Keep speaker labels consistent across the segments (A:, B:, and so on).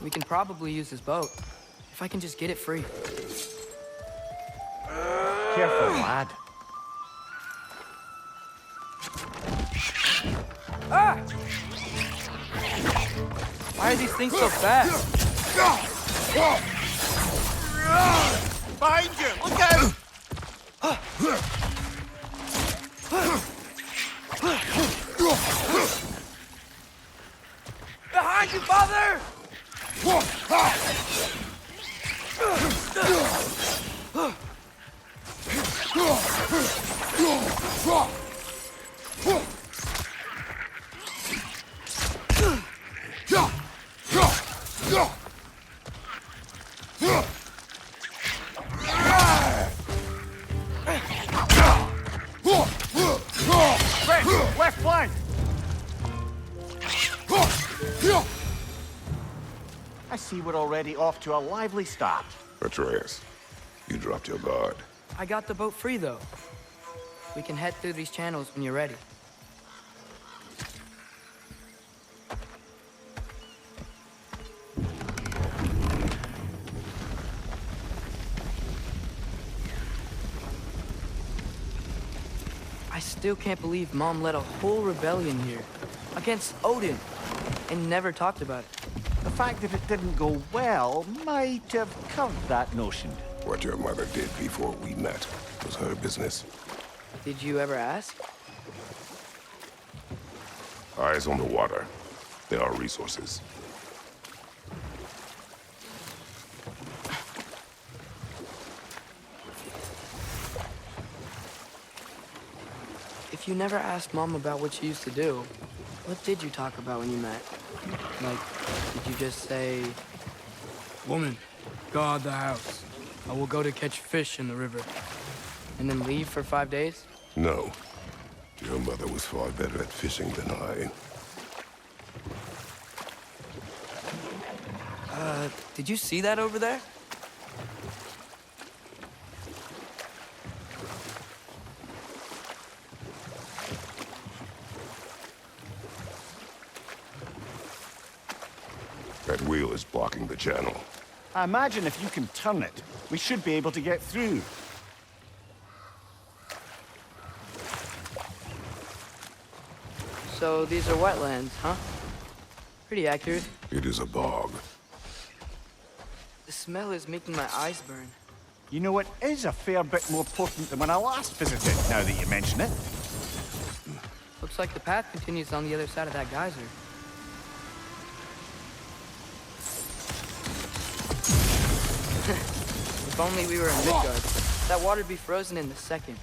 A: We can probably use this boat, if I can just get it free.
B: Careful, lad.
A: Ah! Why are these things so fast?
C: Behind you! Look out!
A: Behind you, father!
B: Left flank! I see we're already off to a lively start.
D: Atreus, you dropped your guard.
A: I got the boat free, though. We can head through these channels when you're ready. I still can't believe Mom led a whole rebellion here against Odin and never talked about it.
B: The fact that it didn't go well might have covered that notion.
D: What your mother did before we met was her business.
A: Did you ever ask?
D: Eyes on the water. There are resources.
A: If you never asked Mom about what she used to do, what did you talk about when you met? Like, did you just say, "Woman, guard the house. I will go to catch fish in the river," and then leave for 5 days?
D: No. Your mother was far better at fishing than I.
A: Did you see that over there?
D: That wheel is blocking the channel.
B: I imagine if you can turn it, we should be able to get through.
A: So these are wetlands, huh? Pretty accurate.
D: It is a bog.
A: The smell is making my eyes burn.
B: You know, it is a fair bit more potent than when I last visited, now that you mention it.
A: Looks like the path continues on the other side of that geyser. If only we were in Midgard, that water'd be frozen in a second.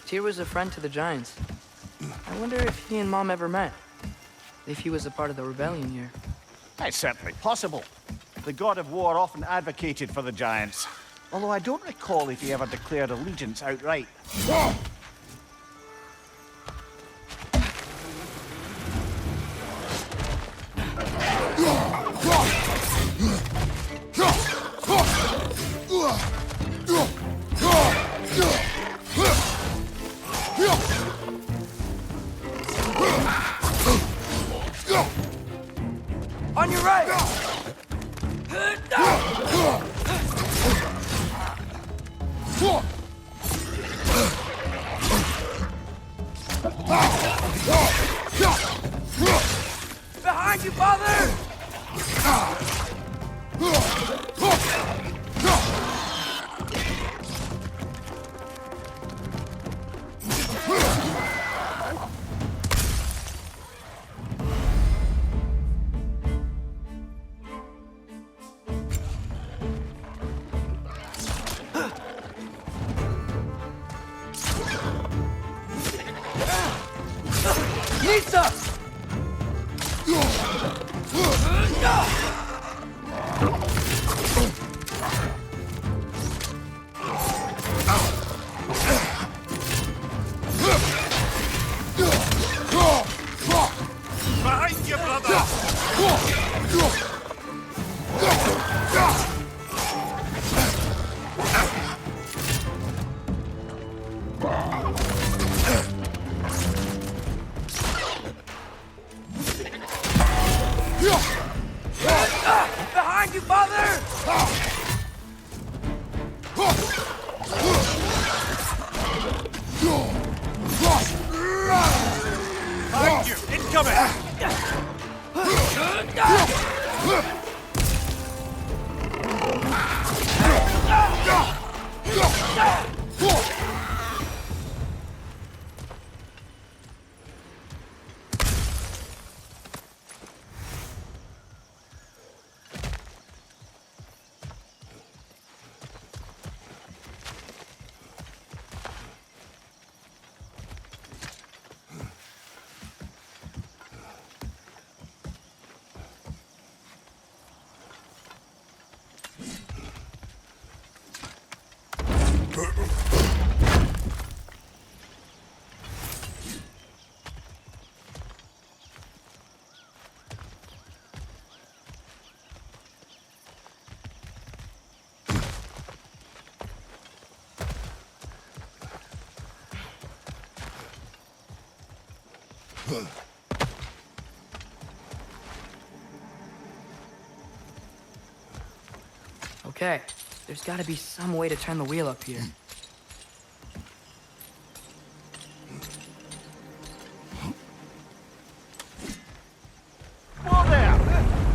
A: Tyr was a friend to the Giants. I wonder if he and Mom ever met. If he was a part of the rebellion here.
B: It's certainly possible. The god of war often advocated for the giants. Although I don't recall if he ever declared allegiance outright.
A: On your right! Behind you, father! Lisa! Okay, there's gotta be some way to turn the wheel up here.
B: Whoa there!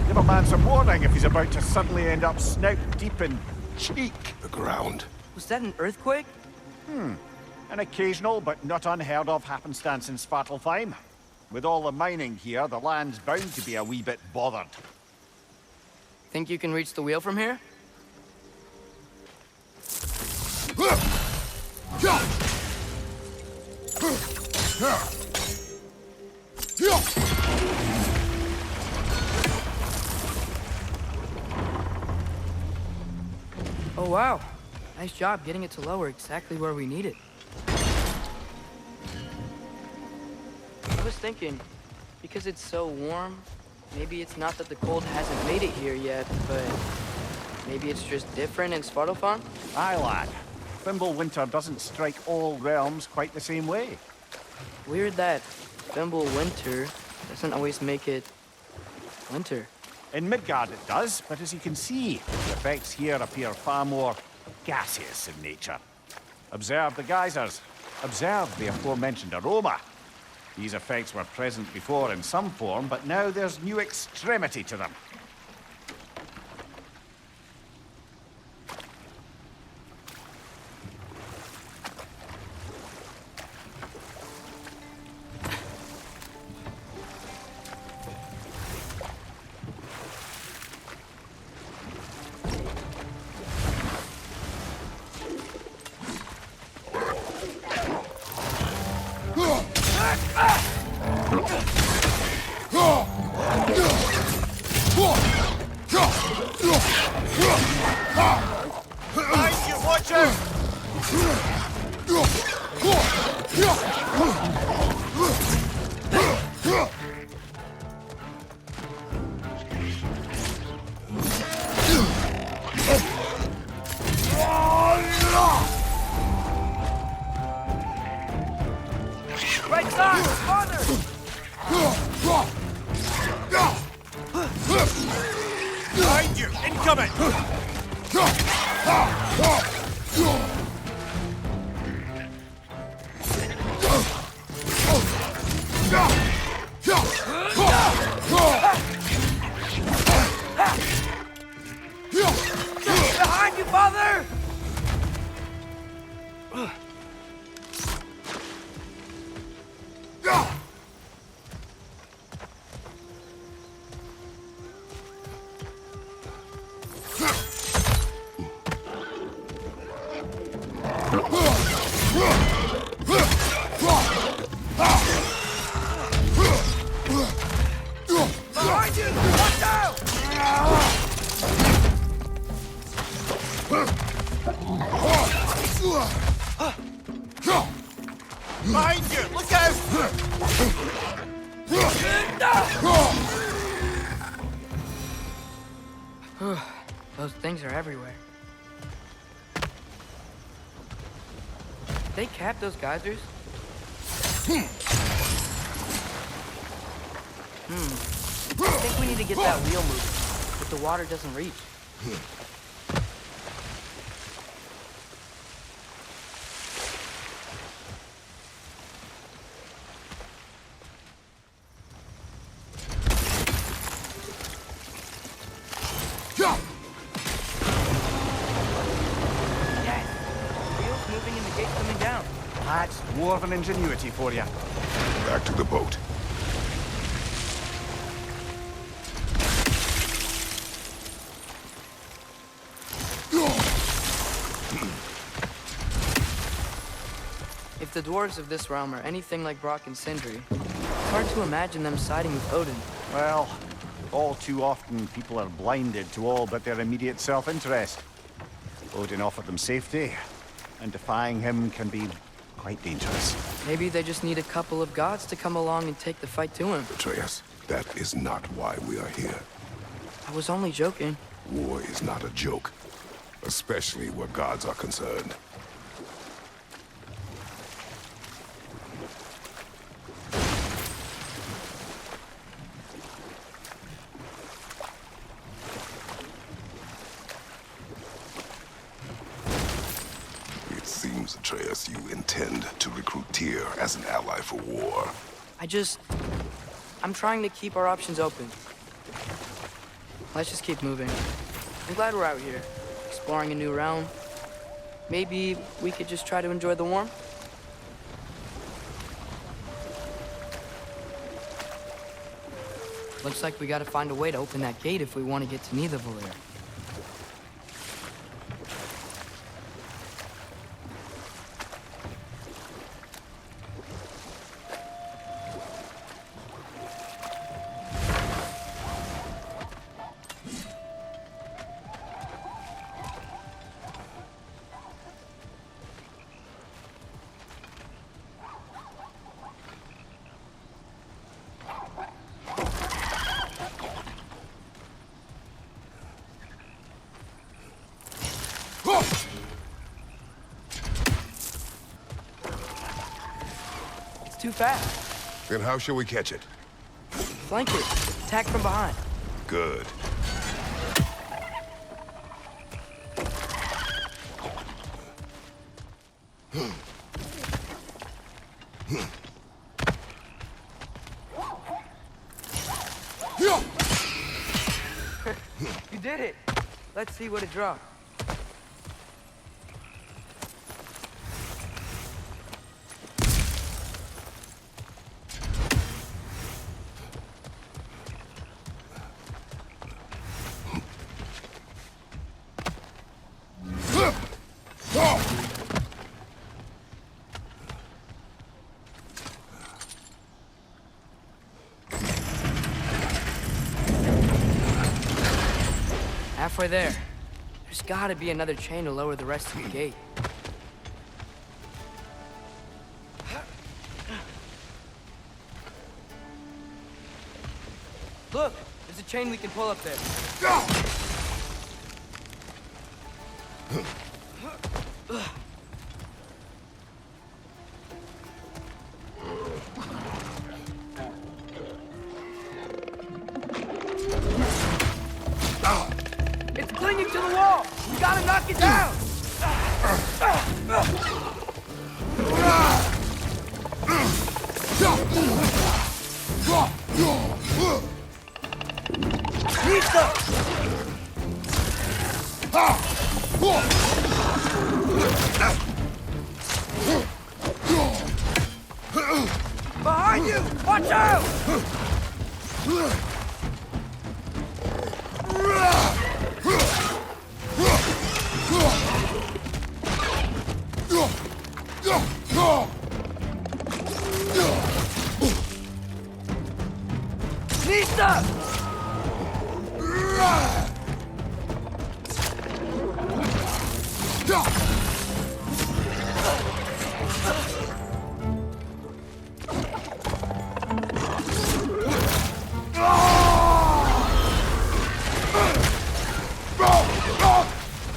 B: Give a man some warning if he's about to suddenly end up snout deep in cheek.
D: The ground.
A: Was that an earthquake?
B: An occasional but not unheard of happenstance in Svartalfheim. With all the mining here, the land's bound to be a wee bit bothered.
A: Think you can reach the wheel from here? Oh wow, nice job getting it to lower exactly where we need it. I was thinking, because it's so warm, maybe it's not that the cold hasn't made it here yet, but maybe it's just different in Svartalfheim?
B: Aye, lad. Winter doesn't strike all realms quite the same way.
A: Weird that winter doesn't always make it winter.
B: In Midgard it does, but as you can see, the effects here appear far more gaseous in nature. Observe the geysers. Observe the aforementioned aroma. These effects were present before in some form, but now there's new extremity to them.
C: Behind you, watch out!
A: Right side, farther!
C: Behind you, incoming!
A: Behind you, father! Behind you! Watch out!
C: Behind you, look out!
A: Those things are everywhere. Did they cap those geysers? I think we need to get that wheel moving, but the water doesn't reach. Yes, wheels blocks moving and the gate coming down.
B: That's dwarven ingenuity for you.
D: Back to the boat.
A: If the dwarves of this realm are anything like Brock and Sindri, it's hard to imagine them siding with Odin.
B: Well, all too often people are blinded to all but their immediate self-interest. Odin offered them safety, and defying him can be quite dangerous.
A: Maybe they just need a couple of gods to come along and take the fight to him.
D: Atreus, that is not why we are here.
A: I was only joking.
D: War is not a joke, especially where gods are concerned. It seems, Atreus, you intend to recruit Tyr as an ally for war.
A: I'm trying to keep our options open. Let's just keep moving. I'm glad we're out here, exploring a new realm. Maybe we could just try to enjoy the warmth? Looks like we gotta find a way to open that gate if we want to get to Nidavellir. Too fast.
D: Then how shall we catch it?
A: Flank it. Attack from behind.
D: Good.
A: You did it. Let's see what it dropped. Halfway there. There's gotta be another chain to lower the rest of the gate. Look! There's a chain we can pull up there. It's clinging to the wall! We gotta knock it down! Behind you! Watch out! Nista!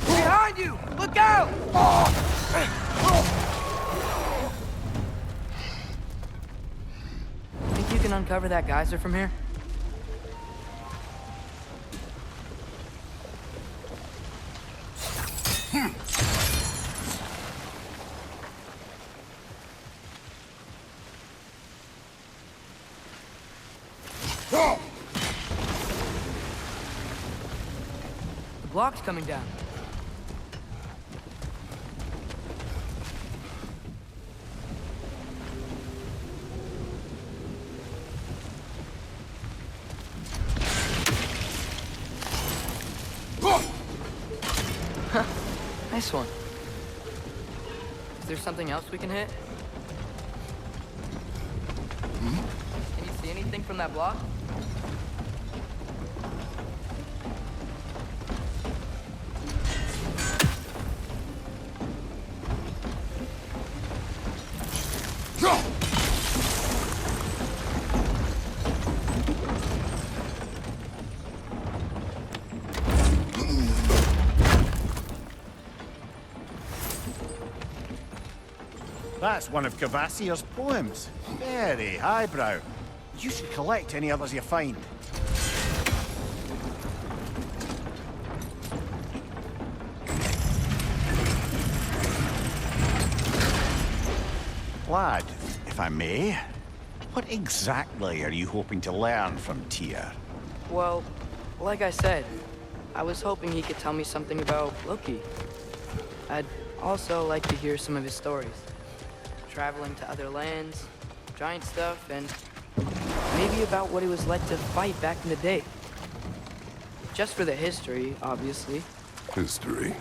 A: Behind you! Look out! Think you can uncover that geyser from here? The block's coming down. Nice one. Is there something else we can hit? Can you see anything from that block?
B: That's one of Kvasir's poems. Very highbrow. You should collect any others you find. Lad, if I may, what exactly are you hoping to learn from Tyr?
A: Well, like I said, I was hoping he could tell me something about Loki. I'd also like to hear some of his stories. Traveling to other lands, giant stuff, and maybe about what it was like to fight back in the day. Just for the history, obviously.
D: History?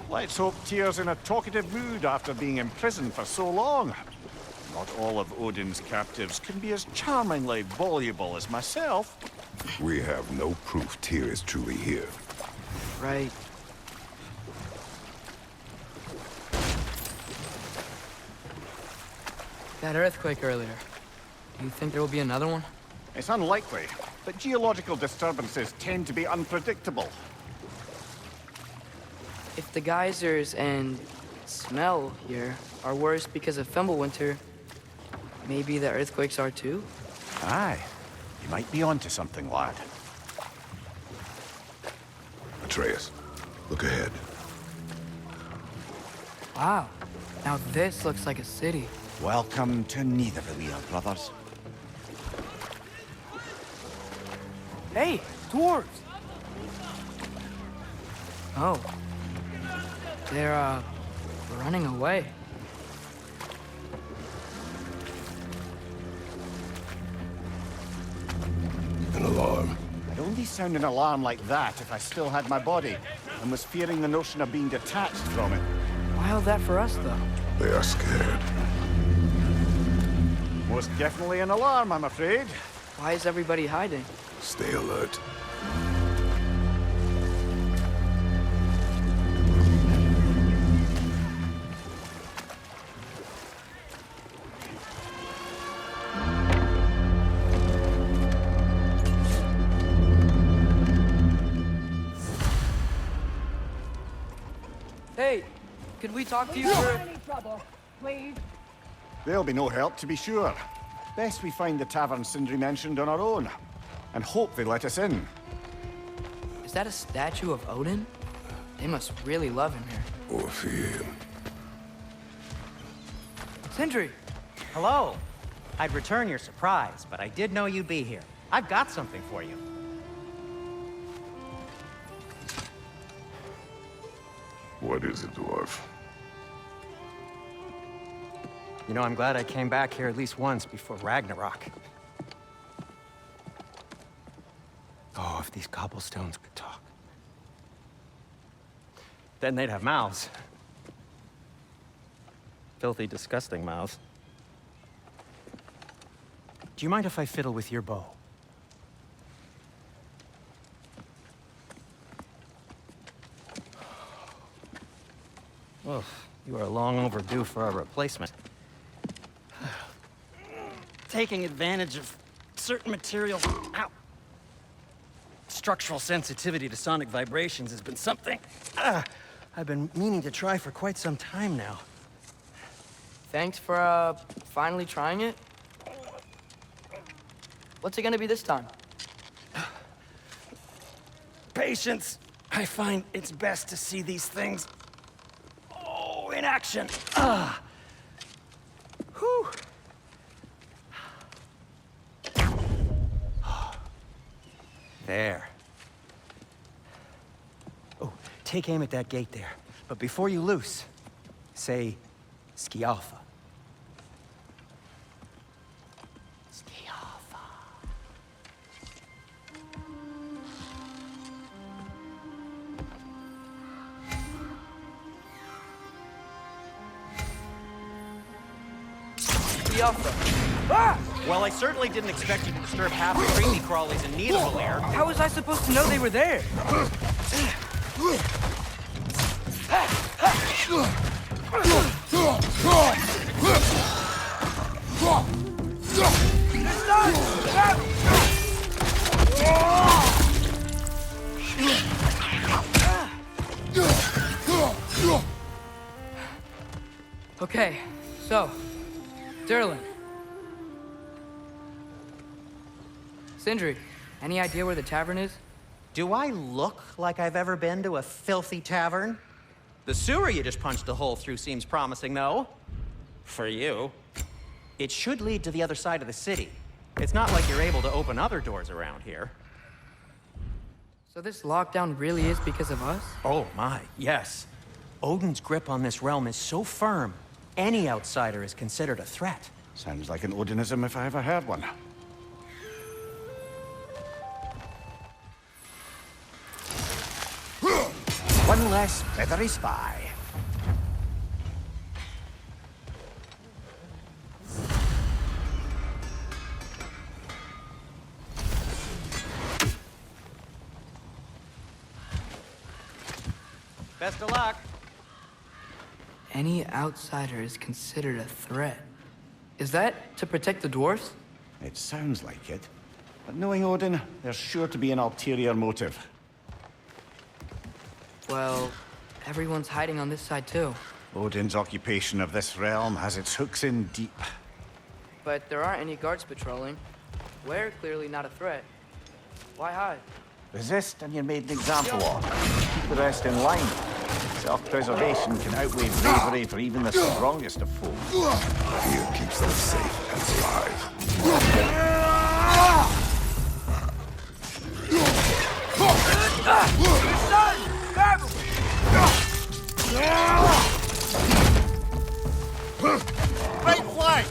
B: Let's hope Tyr's in a talkative mood after being imprisoned for so long. Not all of Odin's captives can be as charmingly voluble as myself.
D: We have no proof Tyr is truly here.
A: Right. That earthquake earlier. Do you think there will be another one?
B: It's unlikely, but geological disturbances tend to be unpredictable.
A: If the geysers and smell here are worse because of Fimbulwinter, maybe the earthquakes are too?
B: Aye, you might be onto something, lad.
D: Atreus, look ahead.
A: Wow. Now this looks like a city.
B: Welcome to Netherweir, brothers.
A: Hey, dwarves! Oh. They're, running away.
D: An alarm.
B: I'd only sound an alarm like that if I still had my body, and was fearing the notion of being detached from it.
A: Wild that for us, though.
D: They are scared.
B: Most definitely an alarm, I'm afraid.
A: Why is everybody hiding?
D: Stay alert.
A: Hey, could we talk to you for...
E: Any trouble, please?
B: There'll be no help, to be sure. Best we find the tavern Sindri mentioned on our own, and hope they let us in.
A: Is that a statue of Odin? They must really love him here.
D: Or fear him.
A: Sindri!
F: Hello. I'd return your surprise, but I did know you'd be here. I've got something for you.
D: What is it, dwarf?
F: You know, I'm glad I came back here at least once before Ragnarok. Oh, if these cobblestones could talk. Then they'd have mouths. Filthy, disgusting mouths. Do you mind if I fiddle with your bow? Oh, you are long overdue for a replacement. Taking advantage of certain materials. Ow. Structural sensitivity to sonic vibrations has been something I've been meaning to try for quite some time now.
A: Thanks for, finally trying it. What's it gonna be this time?
F: Patience. I find it's best to see these things, in action. Whew. There. Oh, take aim at that gate there. But before you loose, say, Skialfa. Skialfa.
A: Alpha. Ah!
F: Well, I certainly didn't expect you to disturb half the creepy crawlies in Nidavellir there.
A: How was I supposed to know they were there? Okay, so, Durlin. Sindri, any idea where the tavern is?
F: Do I look like I've ever been to a filthy tavern? The sewer you just punched a hole through seems promising, though. For you. It should lead to the other side of the city. It's not like you're able to open other doors around here.
A: So this lockdown really is because of us?
F: Oh my, yes. Odin's grip on this realm is so firm, any outsider is considered a threat.
B: Sounds like an Odinism if I ever heard one. One less feathery spy.
F: Best of luck.
A: Any outsider is considered a threat. Is that to protect the dwarfs?
B: It sounds like it. But knowing Odin, there's sure to be an ulterior motive.
A: Well, everyone's hiding on this side too.
B: Odin's occupation of this realm has its hooks in deep.
A: But there aren't any guards patrolling. We're clearly not a threat. Why hide?
B: Resist and you're made an example of. Keep the rest in line. Self-preservation can outweigh bravery for even the strongest of foes.
D: Fear keeps them safe and alive.
C: Right flank!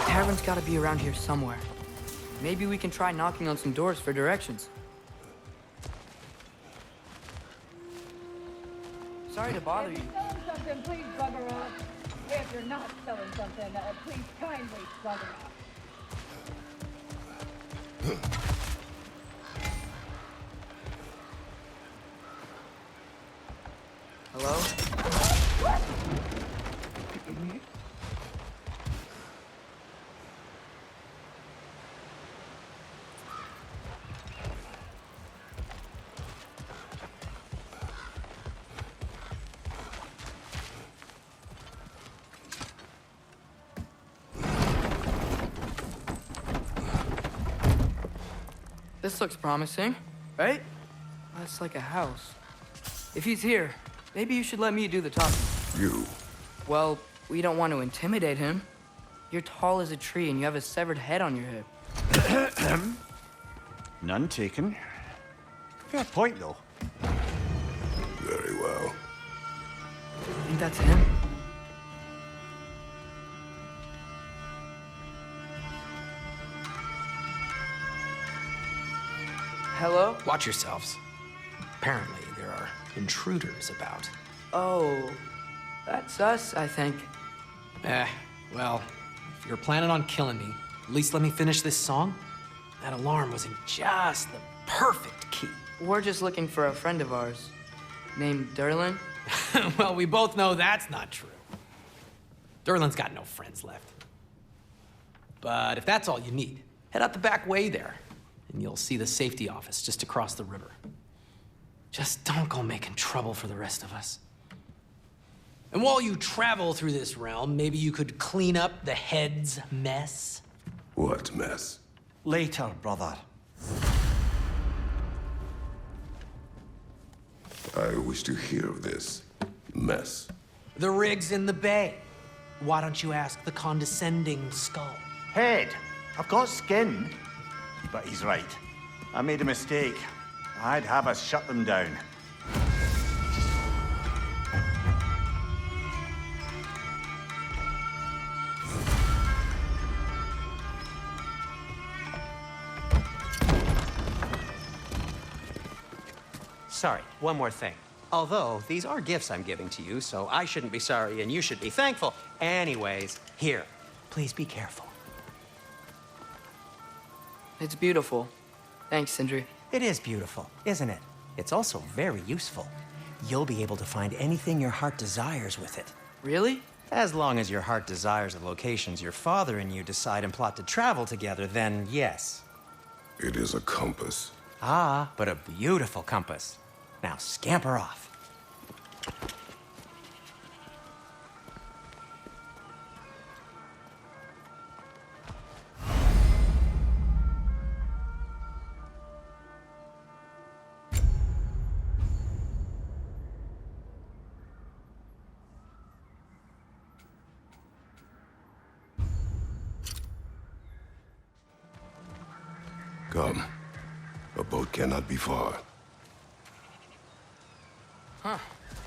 A: Tavern's gotta be around here somewhere. Maybe we can try knocking on some doors for directions. Sorry to bother you.
E: If you're selling something, please bugger off. If you're not selling something, please kindly bugger off.
A: Hello? This looks promising, right? That's like a house. If he's here, maybe you should let me do the talking.
D: You.
A: Well, we don't want to intimidate him. You're tall as a tree and you have a severed head on your hip.
B: None taken. Fair point, though.
D: Very well.
A: Think that's him? Hello?
G: Watch yourselves. Apparently, there are intruders about.
A: Oh, that's us, I think.
G: Well, if you're planning on killing me, at least let me finish this song. That alarm was in just the perfect key.
A: We're just looking for a friend of ours named Durlin.
G: Well, we both know that's not true. Durlin's got no friends left. But if that's all you need, head out the back way there, and you'll see the safety office just across the river. Just don't go making trouble for the rest of us. And while you travel through this realm, maybe you could clean up the head's mess.
D: What mess?
B: Later, brother.
D: I wish to hear of this mess.
G: The rig's in the bay. Why don't you ask the condescending skull?
B: Head. I've got skin. But he's right. I made a mistake. I'd have us shut them down.
F: sorry, one more thing. Although, these are gifts I'm giving to you, so I shouldn't be sorry and you should be thankful. Anyways, here, please be careful.
A: It's beautiful. Thanks, Sindri.
F: It is beautiful, isn't it? It's also very useful. You'll be able to find anything your heart desires with it.
A: Really?
F: As long as your heart desires the locations your father and you decide and plot to travel together, then yes.
D: It is a compass.
F: Ah, but a beautiful compass. Now scamper off.
D: Come. A boat cannot be far.
A: Huh.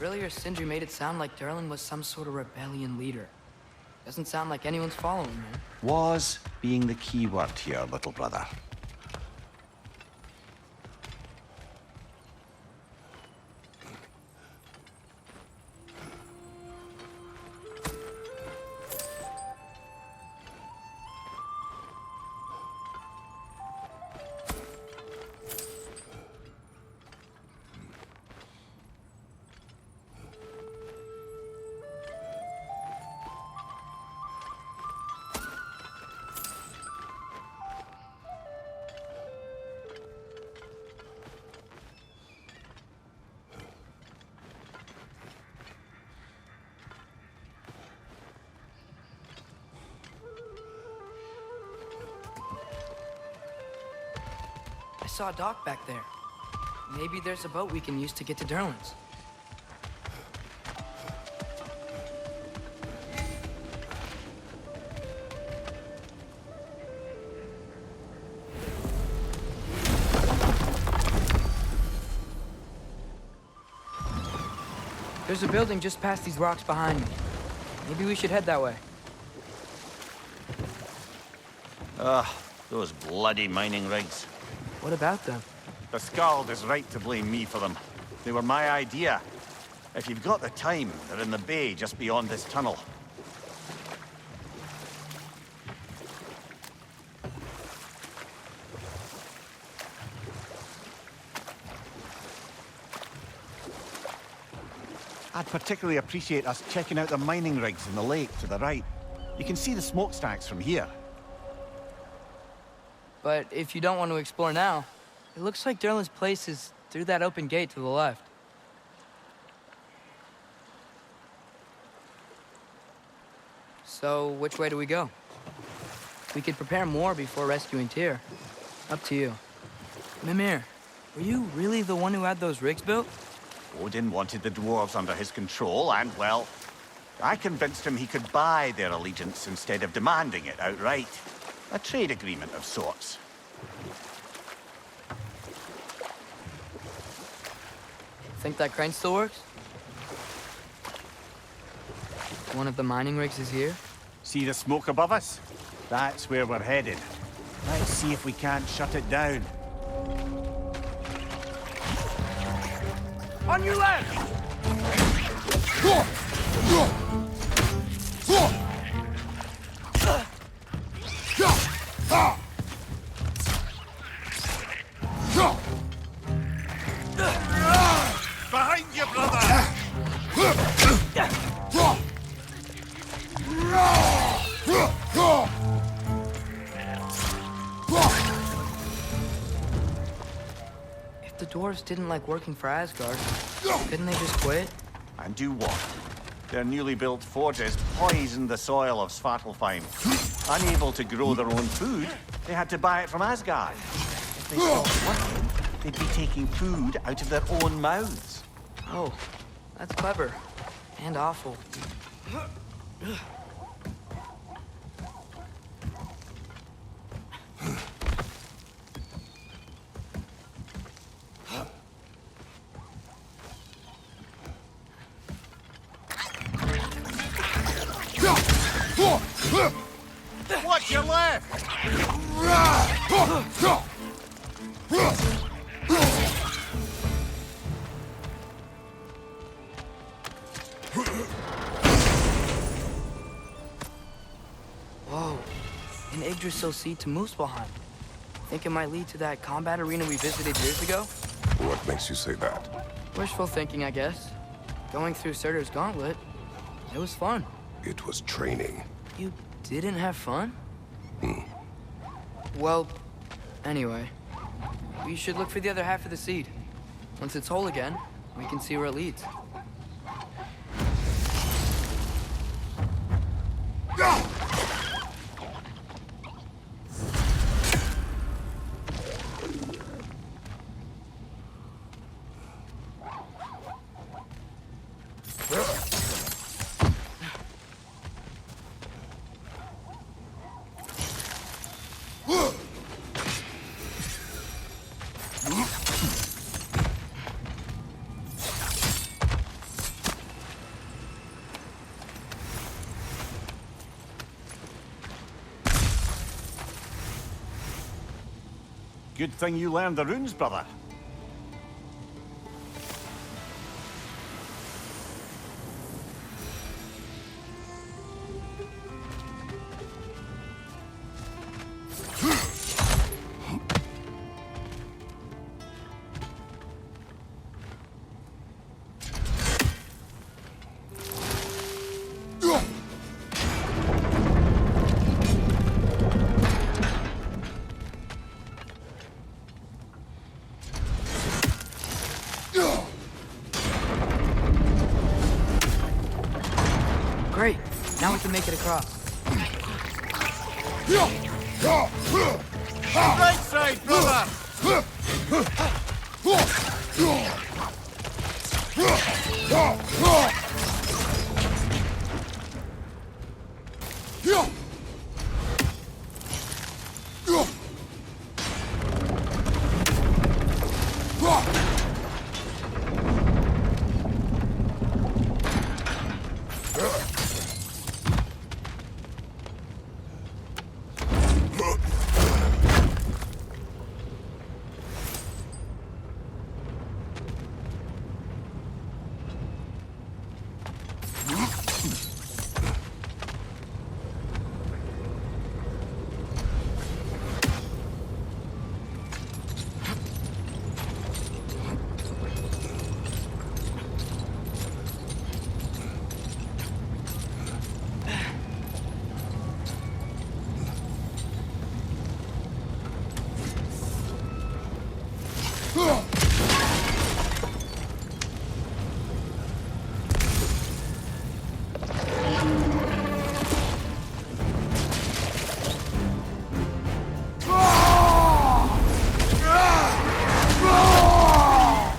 A: Earlier, Sindri made it sound like Durlin was some sort of rebellion leader. Doesn't sound like anyone's following him.
B: Was being the key word here, little brother.
A: I saw a dock back there. Maybe there's a boat we can use to get to Durlin's. There's a building just past these rocks behind me. Maybe we should head that way.
B: Ugh, those bloody mining rigs.
A: What about them?
B: The Skald is right to blame me for them. They were my idea. If you've got the time, they're in the bay just beyond this tunnel. I'd particularly appreciate us checking out the mining rigs in the lake to the right. You can see the smokestacks from here.
A: But if you don't want to explore now, it looks like Durlin's place is through that open gate to the left. So, which way do we go? We could prepare more before rescuing Tyr. Up to you. Mimir, were you really the one who had those rigs built?
B: Odin wanted the dwarves under his control, and, well, I convinced him he could buy their allegiance instead of demanding it outright. A trade agreement of sorts.
A: Think that crane still works? One of the mining rigs is here?
B: See the smoke above us? That's where we're headed. Let's see if we can't shut it down. On your left!
C: Behind you, brother!
A: If the dwarves didn't like working for Asgard, couldn't they just quit?
B: And do what? Their newly built forges poisoned the soil of Svartalfheim. Unable to grow their own food, they had to buy it from Asgard. If they stopped working, they'd be taking food out of their own mouths.
A: Oh, that's clever. And awful.
C: Watch your left!
A: Yggdrasil seed to Muspelheim. Think it might lead to that combat arena we visited years ago?
D: What makes you say that?
A: Wishful thinking, I guess. Going through Surtur's gauntlet, it was fun.
D: It was training.
A: You didn't have fun? Well, anyway, we should look for the other half of the seed. Once it's whole again, we can see where it leads.
B: Good thing you learned the runes, brother.
A: Great, now we can make it across.
C: Right side, brother!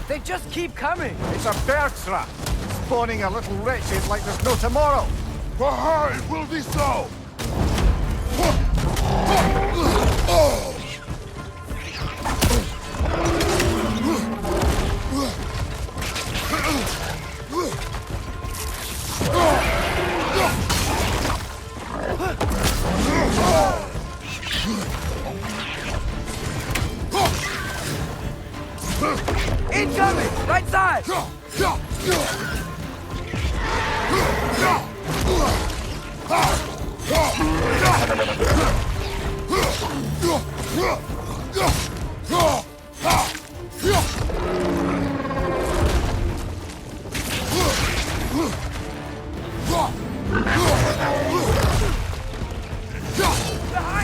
A: They just keep coming!
B: It's a bear trap, spawning a little wretched like there's no tomorrow.
D: Behind will be so!
A: Incoming! Right side! Behind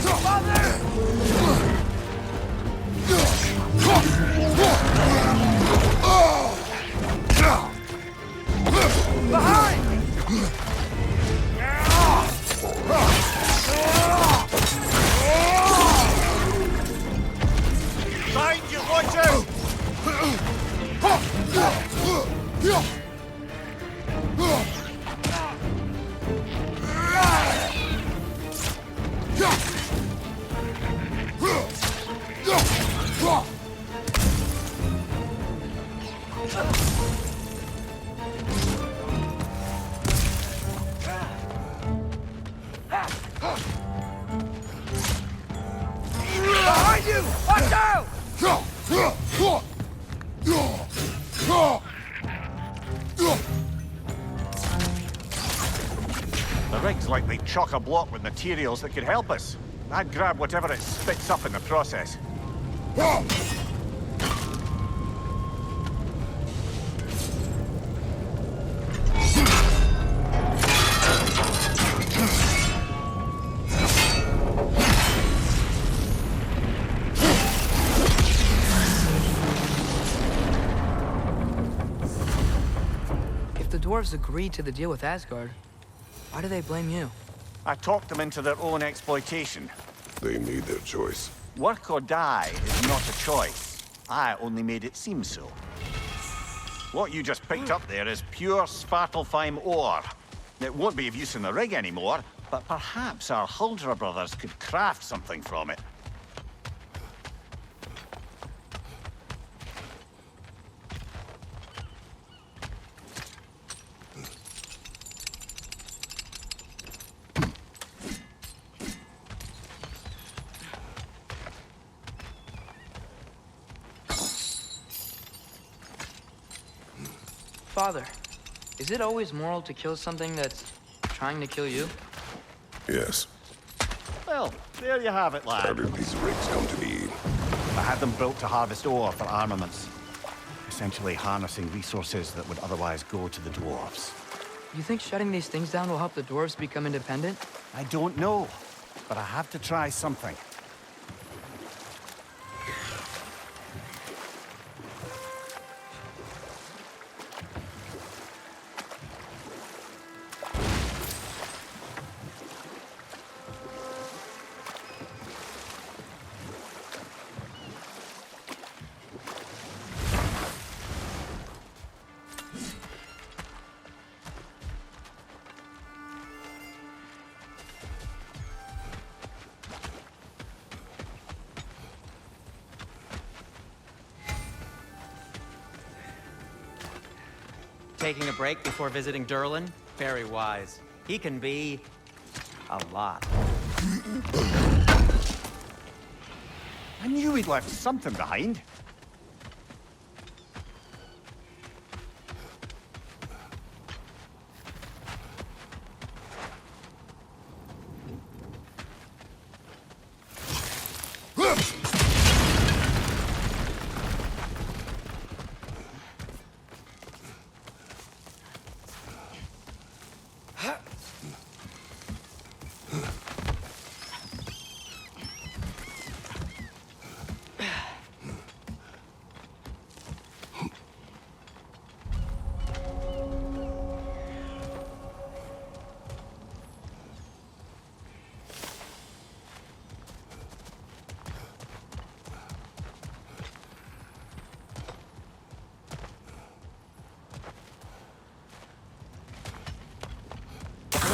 A: you, father! Behind!
C: Behind you, watch out!
A: Behind you! Watch out!
B: The rig's like they chock-a-block with materials that could help us. I'd grab whatever it spits up in the process.
A: If the dwarves agreed to the deal with Asgard, why do they blame you?
B: I talked them into their own exploitation.
D: They made their choice.
B: Work or die is not a choice. I only made it seem so. What you just picked up there is pure Svartalfheim ore. It won't be of use in the rig anymore, but perhaps our Huldra brothers could craft something from it.
A: Father, is it always moral to kill something that's trying to kill you?
D: Yes.
B: Well, there you have it,
D: How
B: lad.
D: did these rigs come to be?
B: I had them built to harvest ore for armaments. Essentially harnessing resources that would otherwise go to the dwarves.
A: You think shutting these things down will help the dwarves become independent?
B: I don't know, but I have to try something.
F: Taking a break before visiting Durlin? Very wise. He can be... a lot.
B: I knew he'd left something behind.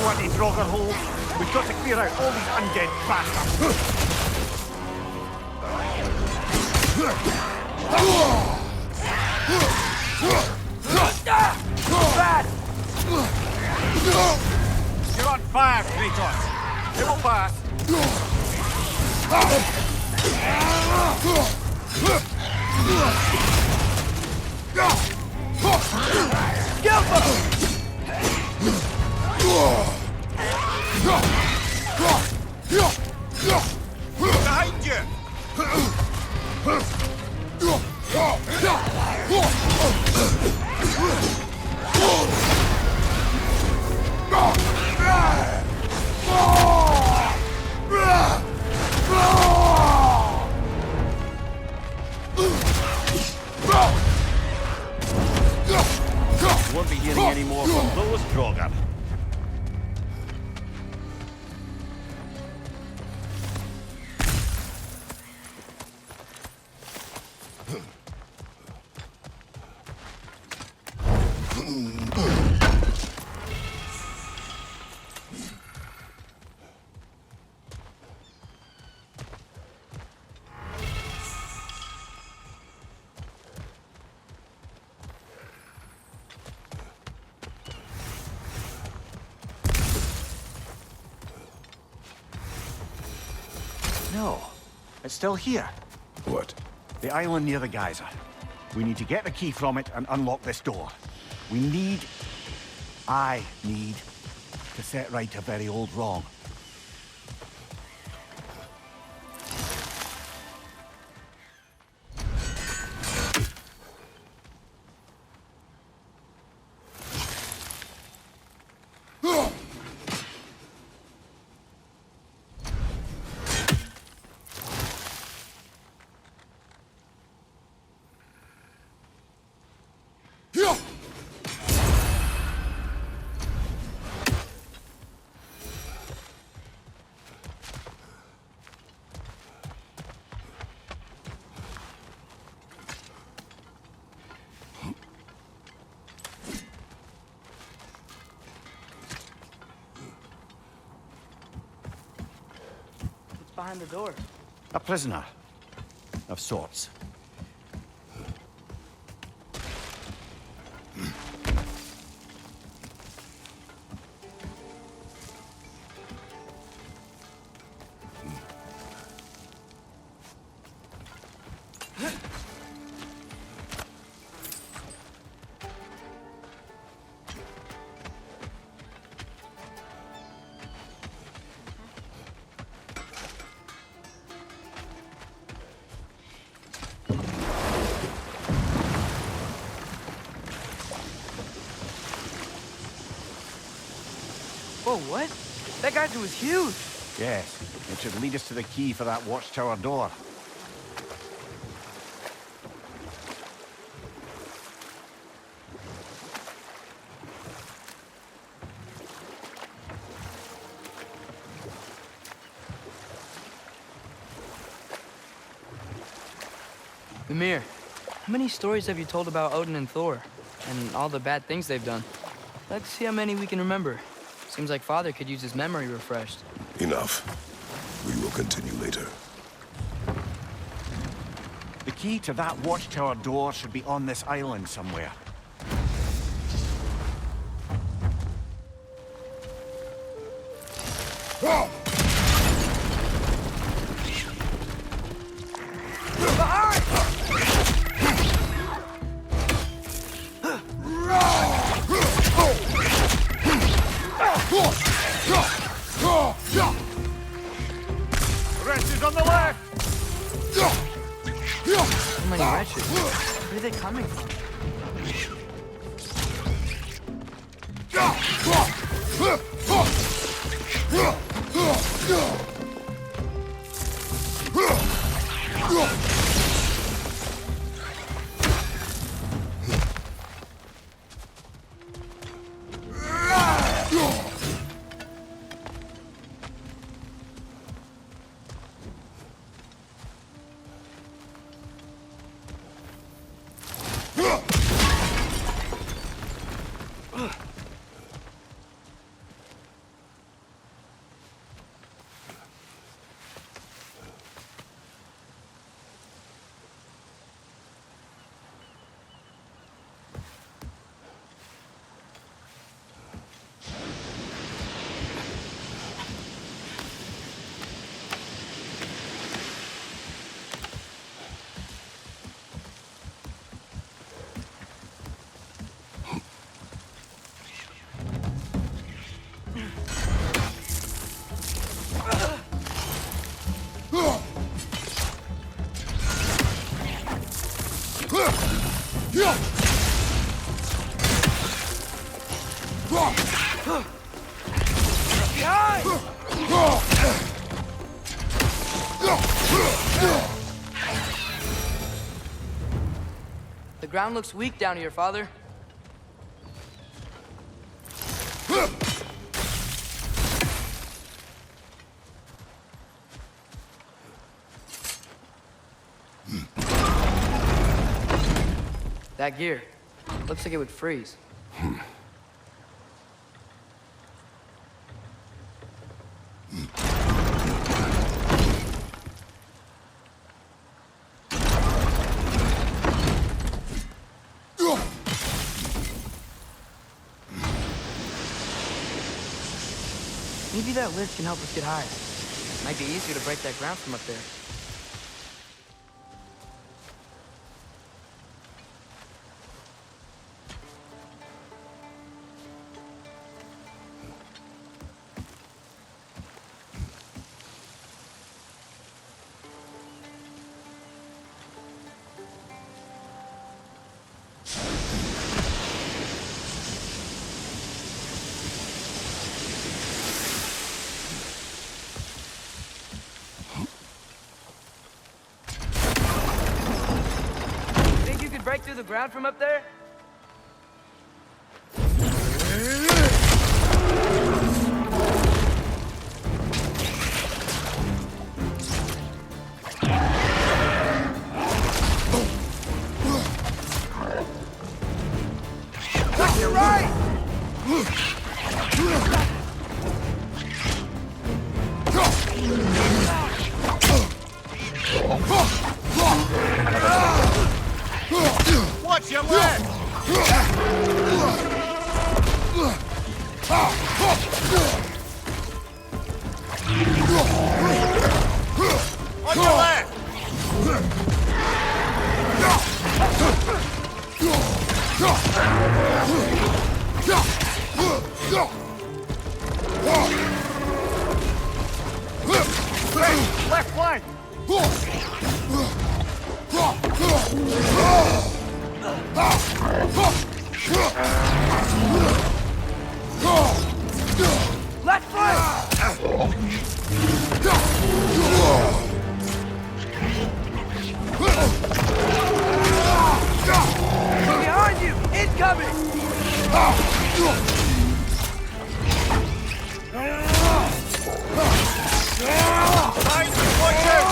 B: Bloody Draugr hole! We've got to clear out all these undead bastards! You're on fire, Kratos! It will pass! Behind you! Won't be hearing any more from those Draugr. No, it's still here.
D: What?
B: The island near the geyser. We need to get the key from it and unlock this door. I need to set right a very old wrong.
A: behind the door?
B: A prisoner. Of sorts.
A: Whoa, what? That guy was huge.
B: Yes, it should lead us to the key for that watchtower door.
A: Mimir, how many stories have you told about Odin and Thor? And all the bad things they've done? Let's see how many we can remember. Seems like Father could use his memory refreshed.
D: Enough. We will continue later.
B: The key to that watchtower door should be on this island somewhere.
C: Rest is on the left!
A: So many wretches. Where are they coming from? The ground looks weak down here, Father. That gear. Looks like it would freeze. Maybe that lift can help us get higher. Might be easier to break that ground from up there. Break through the ground from up there?
C: That's your right! Watch your left! On your left! Left flank!
A: Left flank! Behind you! Incoming!
C: Behind you, watch out!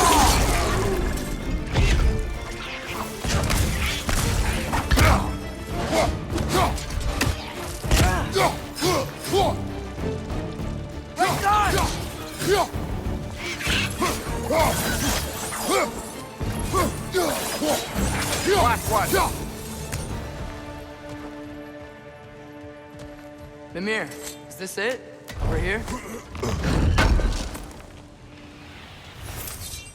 C: Last one!
A: Mimir, is this it? We're here?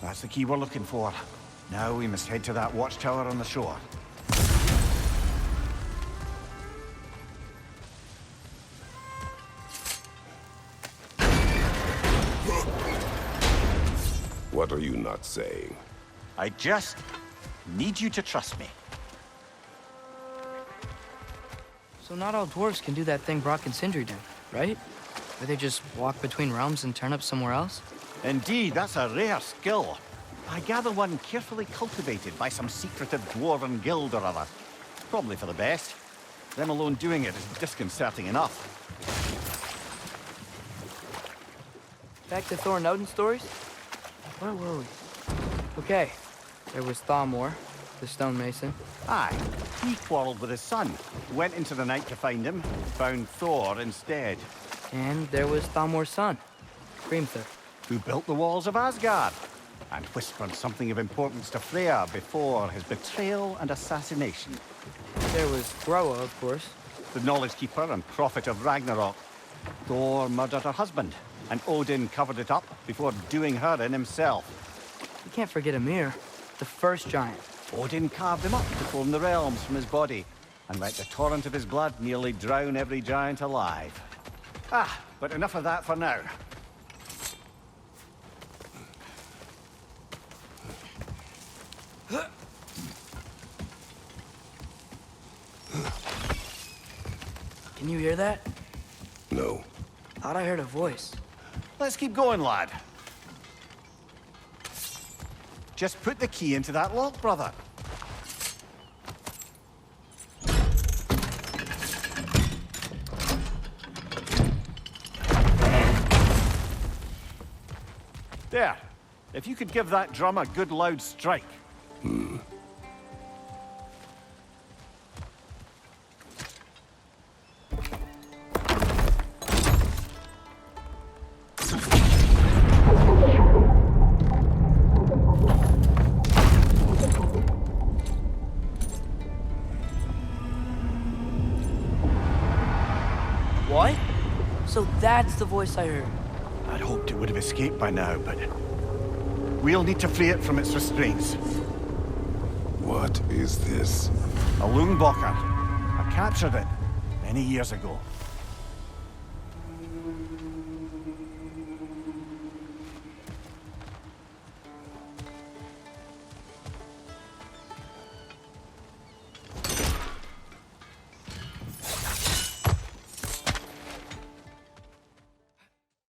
B: That's the key we're looking for. Now we must head to that watchtower on the shore.
D: What are you not saying?
B: I just need you to trust me.
A: So not all dwarves can do that thing Brock and Sindri did, right? Where they just walk between realms and turn up somewhere else?
B: Indeed, that's a rare skill. I gather one carefully cultivated by some secretive dwarven guild or other. Probably for the best. Them alone doing it is disconcerting enough.
A: Back to Thor and Odin stories? Where were we? Okay, there was Thamor, the stonemason.
B: Aye, he quarreled with his son. Went into the night to find him, found Thor instead.
A: And there was Thamor's son, Grimthur.
B: Who built the walls of Asgard, and whispered something of importance to Freya before his betrayal and assassination.
A: There was Groa, of course.
B: The knowledge keeper and prophet of Ragnarok. Thor murdered her husband, and Odin covered it up before doing her in himself.
A: You can't forget Ymir, the first giant.
B: Odin carved him up to form the realms from his body, and let the torrent of his blood nearly drown every giant alive. But enough of that for now.
A: Can you hear that?
D: No.
A: Thought I heard a voice.
B: Let's keep going, lad. Just put the key into that lock, brother. There. If you could give that drum a good loud strike.
A: What? So that's the voice I heard.
B: I'd hoped it would have escaped by now, but we'll need to free it from its restraints.
D: What is this?
B: A Lungbocker. I captured it many years ago.